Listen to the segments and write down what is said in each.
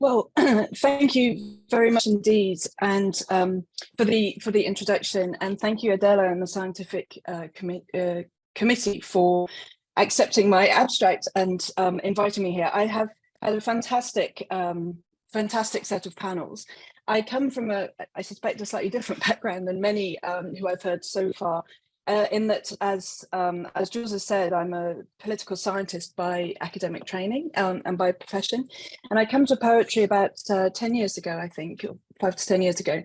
Well, thank you very much indeed, and for the introduction, and thank you, Adela, and the scientific committee for accepting my abstract and inviting me here. I have had a fantastic set of panels. I come from I suspect, a slightly different background than many who I've heard so far. In that, as Jules has said, I'm a political scientist by academic training and by profession, and I come to poetry about 10 years ago, I think, 5 to 10 years ago,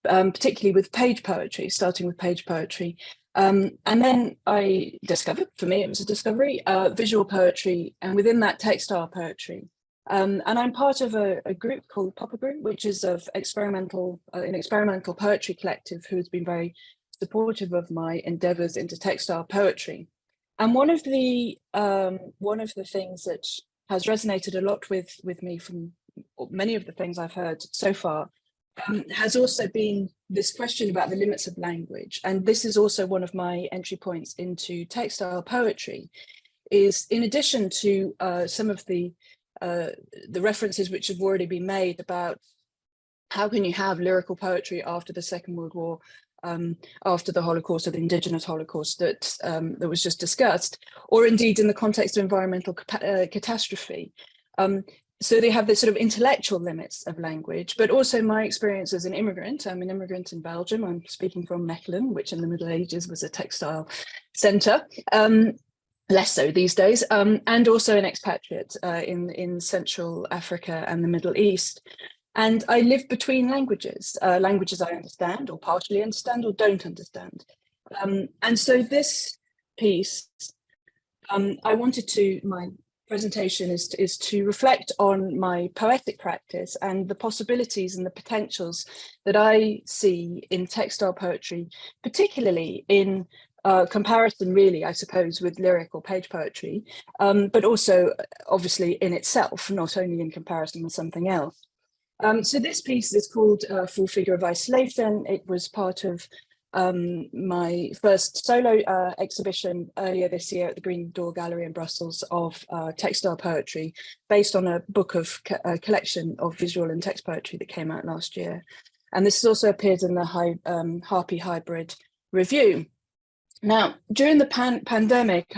particularly with page poetry, starting with page poetry. And then I discovered, for me it was a discovery, visual poetry, and within that textile poetry. And I'm part of a group called Popper Group, which is of an experimental poetry collective who's been very supportive of my endeavors into textile poetry. And one of the things that has resonated a lot with me from many of the things I've heard so far has also been this question about the limits of language. And this is also one of my entry points into textile poetry, is in addition to some of the references which have already been made about how can you have lyrical poetry after the Second World War, after the Holocaust, or the indigenous Holocaust that was just discussed, or indeed in the context of environmental catastrophe. So they have this sort of intellectual limits of language, but also my experience as an immigrant. I'm an immigrant in Belgium. I'm speaking from Mechelen, which in the Middle Ages was a textile centre. Less so these days, and also an expatriate in Central Africa and the Middle East. And I live between languages, languages I understand or partially understand or don't understand. And so this piece, my presentation is to reflect on my poetic practice and the possibilities and the potentials that I see in textile poetry, particularly in comparison, really, I suppose, with lyric or page poetry, but also obviously in itself, not only in comparison with something else. So this piece is called Full Figure of Isolation. It was part of my first solo exhibition earlier this year at the Green Door Gallery in Brussels of textile poetry, based on a book of a collection of visual and text poetry that came out last year. And this has also appeared in the Harpy Hybrid Review. Now, during the pandemic,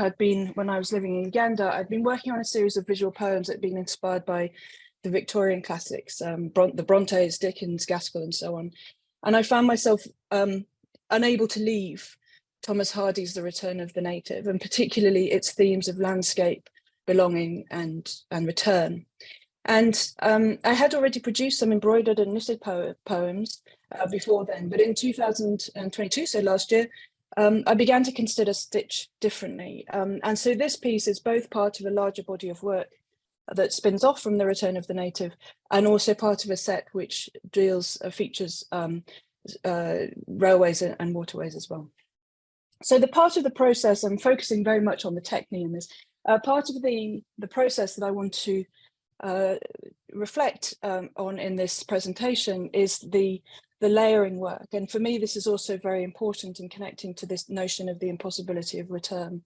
when I was living in Uganda, I'd been working on a series of visual poems that had been inspired by the Victorian classics, the Brontes, Dickens, Gaskell, and so on. And I found myself unable to leave Thomas Hardy's The Return of the Native, and particularly its themes of landscape, belonging, and return. And I had already produced some embroidered and knitted poems before then, but in 2022, so last year, I began to consider stitch differently. And so this piece is both part of a larger body of work that spins off from The Return of the Native, and also part of a set which features railways and waterways as well. So the part of the process, I'm focusing very much on the TECHNE in this, part of the process that I want to reflect on in this presentation is the layering work. And for me, this is also very important in connecting to this notion of the impossibility of return.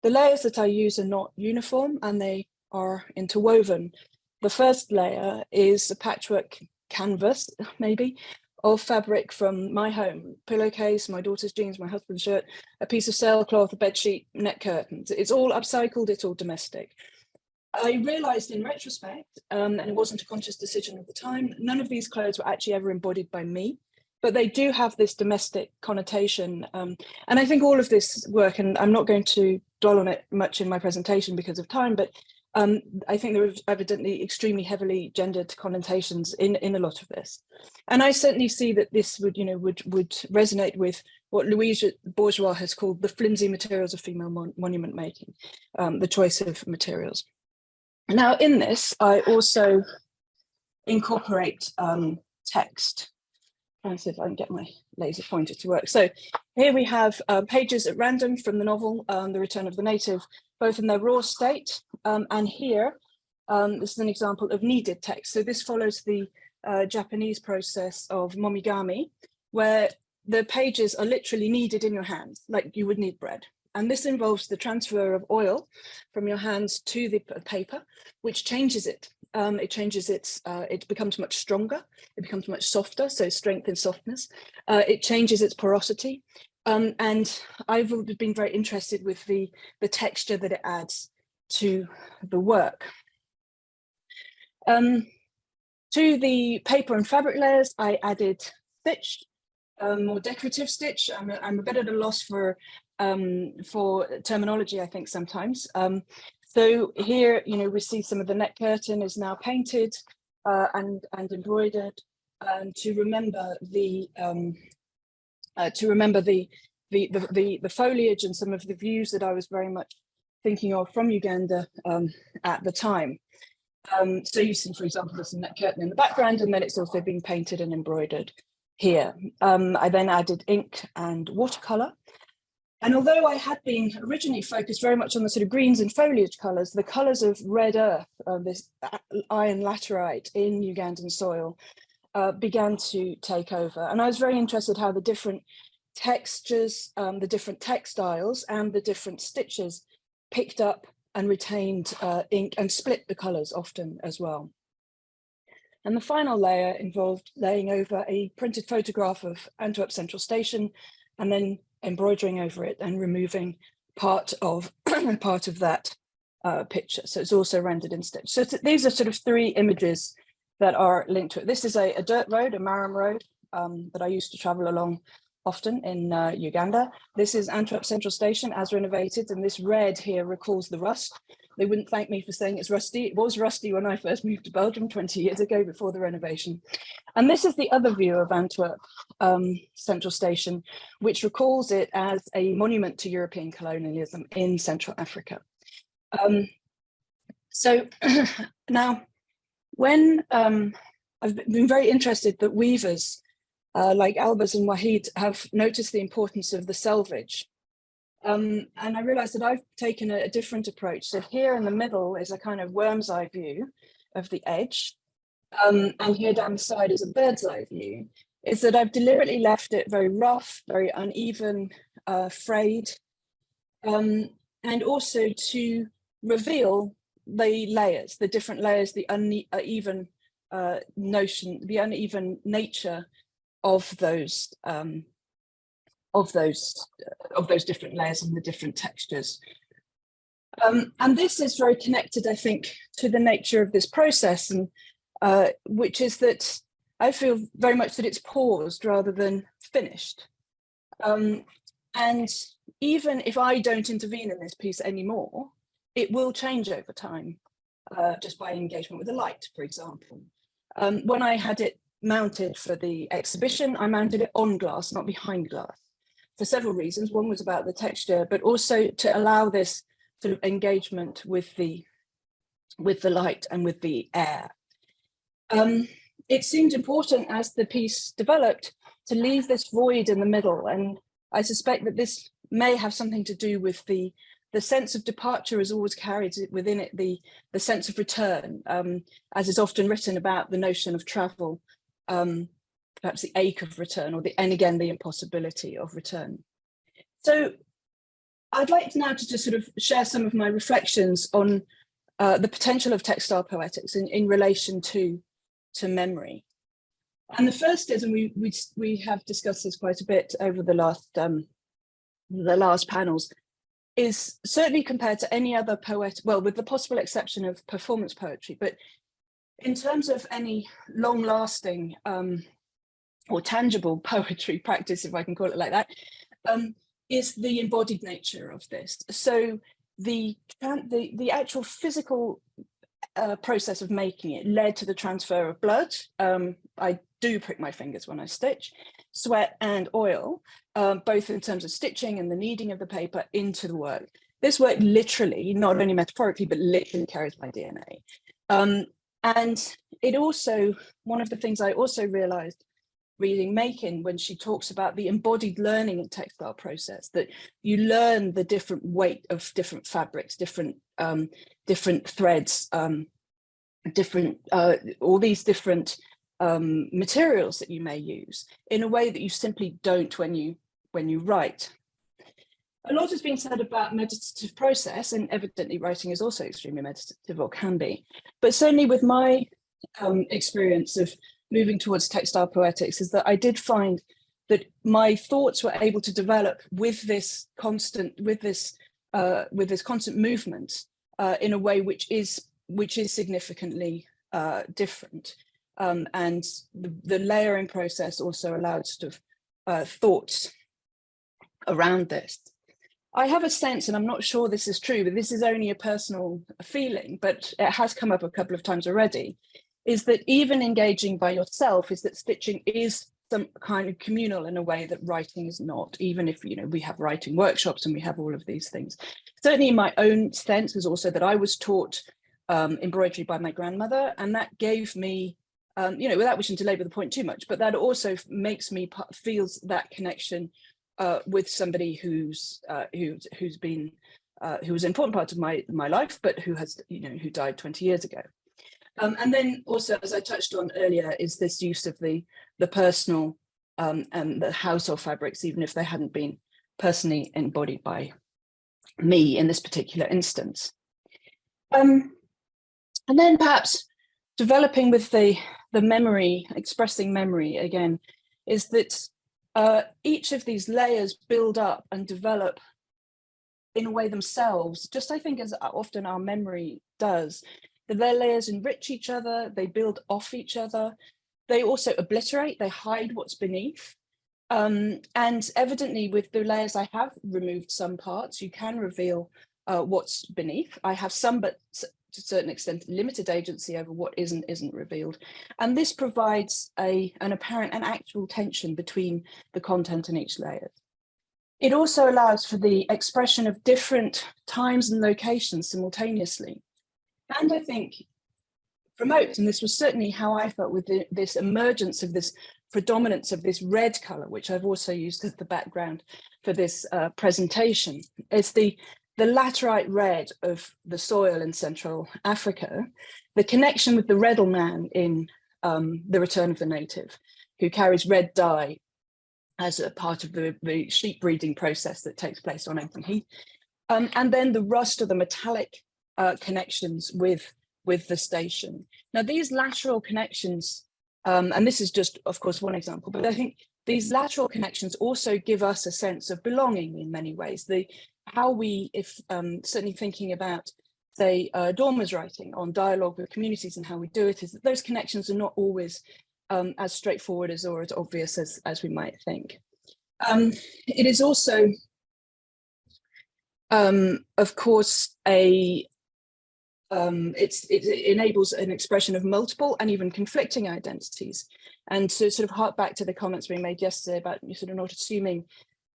The layers that I use are not uniform, and they are interwoven. The first layer is a patchwork canvas, maybe, of fabric from my home: pillowcase, my daughter's jeans, my husband's shirt, a piece of sailcloth, a bedsheet, net curtains. It's all upcycled, it's all domestic. I realized in retrospect, and it wasn't a conscious decision at the time, none of these clothes were actually ever embodied by me, but they do have this domestic connotation. And I think all of this work, and I'm not going to dwell on it much in my presentation because of time, but I think there are evidently extremely heavily gendered connotations in a lot of this. And I certainly see that this would resonate with what Louise Bourgeois has called the flimsy materials of female monument making, the choice of materials. Now, in this, I also incorporate text. Trying to see if I can get my laser pointer to work. So here we have pages at random from the novel, The Return of the Native, both in their raw state, and here, this is an example of kneaded text. So this follows the Japanese process of momigami, where the pages are literally kneaded in your hands, like you would knead bread. And this involves the transfer of oil from your hands to the paper, which changes it. It changes it becomes much stronger, it becomes much softer, so strength and softness. It changes its porosity. And I've been very interested with the texture that it adds to the work. To the paper and fabric layers, I added stitch, more decorative stitch. I'm a bit at a loss for terminology, I think, sometimes. So here, we see some of the neck curtain is now painted and embroidered, to remember the foliage and some of the views that I was very much thinking of from Uganda at the time. So you see, for example, there's some net curtain in the background, and then it's also been painted and embroidered here. I then added ink and watercolor. And although I had been originally focused very much on the sort of greens and foliage colors, the colors of red earth, this iron laterite in Ugandan soil, began to take over. And I was very interested how the different textures, the different textiles and the different stitches picked up and retained ink and split the colors often as well. And the final layer involved laying over a printed photograph of Antwerp Central Station and then embroidering over it and removing part of that picture. So it's also rendered in stitch. So these are sort of three images that are linked to it. This is a dirt road, a Marram road that I used to travel along often in Uganda. This is Antwerp Central Station as renovated, and this red here recalls the rust. They wouldn't thank me for saying it's rusty. It was rusty when I first moved to Belgium 20 years ago before the renovation. And this is the other view of Antwerp Central Station, which recalls it as a monument to European colonialism in Central Africa. So now, when I've been very interested that weavers like Albers and Wahid have noticed the importance of the selvage. And I realized that I've taken a different approach. So here in the middle is a kind of worm's eye view of the edge. And here down the side is a bird's eye view. Is that I've deliberately left it very rough, very uneven, frayed, and also to reveal the layers, the different layers, the uneven notion, the uneven nature of those different layers and the different textures. And this is very connected, I think, to the nature of this process, and which is that I feel very much that it's paused rather than finished. And even if I don't intervene in this piece anymore, it will change over time, just by engagement with the light, for example. When I had it mounted for the exhibition, I mounted it on glass, not behind glass, for several reasons. One was about the texture, but also to allow this sort of engagement with the light and with the air. It seemed important as the piece developed to leave this void in the middle, and I suspect that this may have something to do with the sense of departure is always carried within it, the sense of return, as is often written about the notion of travel, perhaps the ache of return, or and again, the impossibility of return. So I'd like now to just sort of share some of my reflections on the potential of textile poetics in relation to memory. And the first is, and we have discussed this quite a bit over the last panels, is certainly compared to any other poet, well, with the possible exception of performance poetry, but in terms of any long-lasting or tangible poetry practice, if I can call it like that, is the embodied nature of this. So the actual physical process of making it led to the transfer of blood. I do prick my fingers when I stitch, sweat and oil, both in terms of stitching and the kneading of the paper into the work. This work literally, not only metaphorically, but literally carries my DNA. And it also, one of the things I also realized reading Macon, when she talks about the embodied learning in textile process, that you learn the different weight of different fabrics, different threads, all these different materials that you may use in a way that you simply don't when you write. A lot has been said about meditative process, and evidently writing is also extremely meditative, or can be. But certainly with my experience of moving towards textile poetics is that I did find that my thoughts were able to develop with this constant movement in a way which is significantly different. And the layering process also allowed sort of thoughts around this. I have a sense, and I'm not sure this is true, but this is only a personal feeling, but it has come up a couple of times already, is that even engaging by yourself is that stitching is some kind of communal in a way that writing is not, even if, you know, we have writing workshops and we have all of these things. Certainly my own sense is also that I was taught embroidery by my grandmother, and that gave me, you know, without wishing to labor the point too much, but that also makes me feels that connection with somebody who's been who was an important part of my life, but who has, you know, who died 20 years ago. And then also, as I touched on earlier, is this use of the personal and the household fabrics, even if they hadn't been personally embodied by me in this particular instance. And then perhaps developing with the memory, expressing memory again, is that each of these layers build up and develop in a way themselves, just I think as often our memory does. Their layers enrich each other, they build off each other, they also obliterate, they hide what's beneath. And evidently with the layers I have removed some parts, you can reveal what's beneath. I have some, but to a certain extent, limited agency over what isn't revealed. And this provides an apparent and actual tension between the content and each layer. It also allows for the expression of different times and locations simultaneously. And I think promotes, and this was certainly how I felt with this emergence of this predominance of this red color, which I've also used as the background for this presentation. It's the laterite red of the soil in Central Africa, the connection with the Reddle man in The Return of the Native, who carries red dye as a part of the sheep breeding process that takes place on Open Heath. And then the rust of the metallic connections with the station. Now, these lateral connections, and this is just, of course, one example, but I think these lateral connections also give us a sense of belonging in many ways. How we, if certainly thinking about, say, Dormer's writing on dialogue with communities and how we do it, is that those connections are not always as straightforward as or as obvious as we might think. It is also, of course, it enables an expression of multiple and even conflicting identities. And to sort of hark back to the comments we made yesterday about sort of not assuming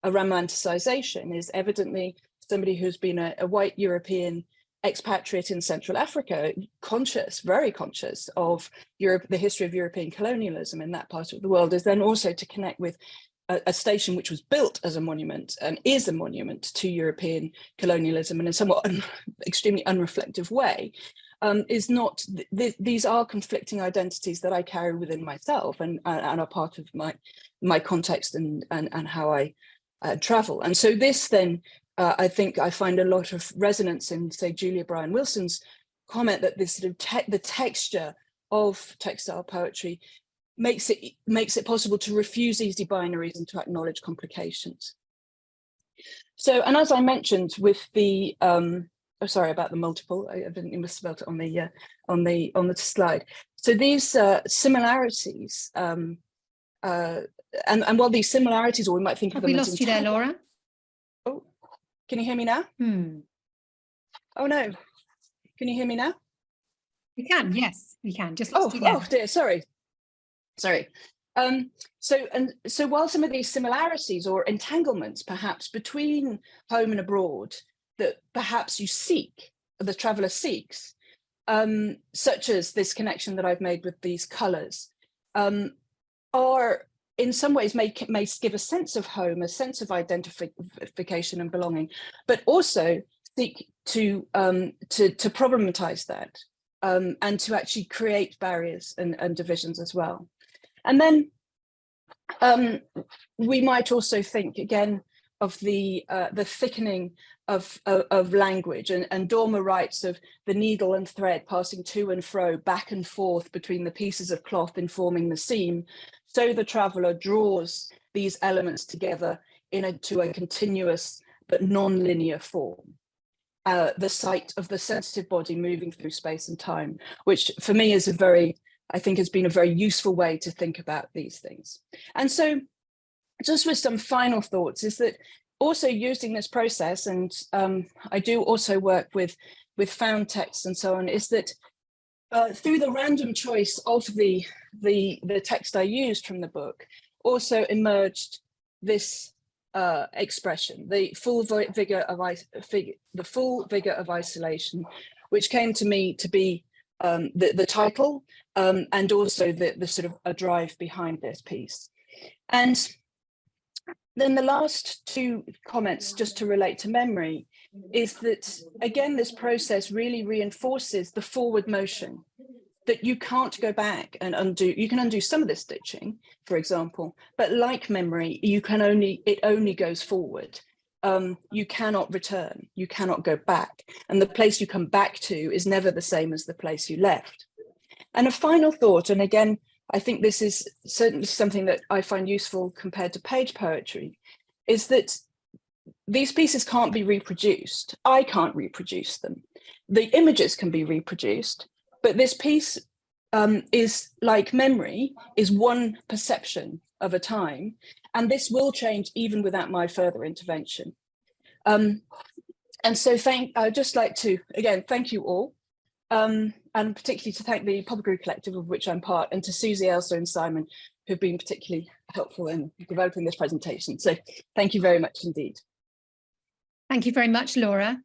a romanticization, is evidently somebody who's been a white European expatriate in Central Africa, very conscious of Europe, the history of European colonialism in that part of the world, is then also to connect with a station which was built as a monument and is a monument to European colonialism in a somewhat extremely unreflective way, is not, these are conflicting identities that I carry within myself and are part of my context and how I travel. And so this then, I think I find a lot of resonance in, say, Julia Bryan Wilson's comment that this sort of the texture of textile poetry makes it possible to refuse easy binaries and to acknowledge complications. So, and as I mentioned with the, oh, sorry about the multiple, I didn't misspell it on the slide. So these similarities, and while these similarities, or we might think of them as, have we lost you there, Laura? Oh, can you hear me now? Oh no, can you hear me now? We can, yes, we can. Just lost you oh dear, sorry. So while some of these similarities or entanglements perhaps between home and abroad that perhaps you seek, the traveller seeks, such as this connection that I've made with these colours, are in some ways may give a sense of home, a sense of identification and belonging, but also seek to problematize that and to actually create barriers and divisions as well. And then we might also think, again, the thickening of language, and Dormer writes of the needle and thread passing to and fro, back and forth between the pieces of cloth informing the seam. So the traveller draws these elements together into a continuous but non-linear form. The sight of the sensitive body moving through space and time, which for me is I think has been a very useful way to think about these things. And so just with some final thoughts is that also using this process, and I do also work with found texts and so on, is that through the random choice of the text I used from the book, also emerged this expression, the full vigor of isolation, which came to me to be the title, and also the sort of a drive behind this piece. And then the last two comments, just to relate to memory, is that, again, this process really reinforces the forward motion, that you can't go back and undo. You can undo some of the stitching, for example, but like memory, it only goes forward. You cannot return, you cannot go back. And the place you come back to is never the same as the place you left. And a final thought, and again, I think this is certainly something that I find useful compared to page poetry, is that these pieces can't be reproduced. I can't reproduce them. The images can be reproduced, but this piece is like memory, is one perception of a time, and this will change even without my further intervention. And so I'd just like to, again, thank you all. And particularly to thank the Poppygrove Collective, of which I'm part, and to Susie, Elsa and Simon, who've been particularly helpful in developing this presentation. So thank you very much indeed. Thank you very much, Laura.